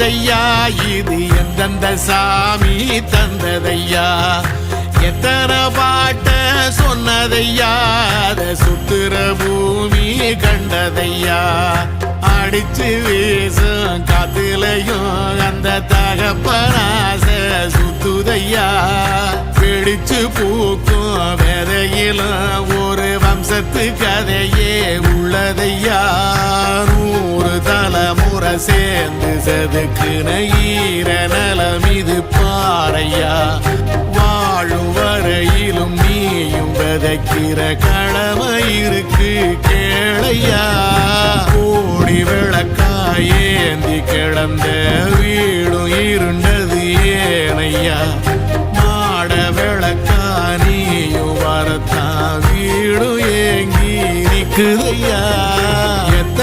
வந்ததையா இது எந்தெந்த சாமி தந்ததையா எத்தனை பாட்ட சொன்னதையா அத சுத்துற பூமி கண்டதையா அடிச்சு வீசும் காத்துலையும் அந்த தகப்பனாச சுத்துதையா பிடிச்சு பூக்கும் விதையிலும் ஒரு வம்சத்து கதையே உள்ளதையா 100 தலைமுறை சேர்ந்து செதுக்குன ஈர நலம் இது பாறையா வாழும் வரையிலும் நீயும் விதைக்கிற கடமை இருக்கு கேளையா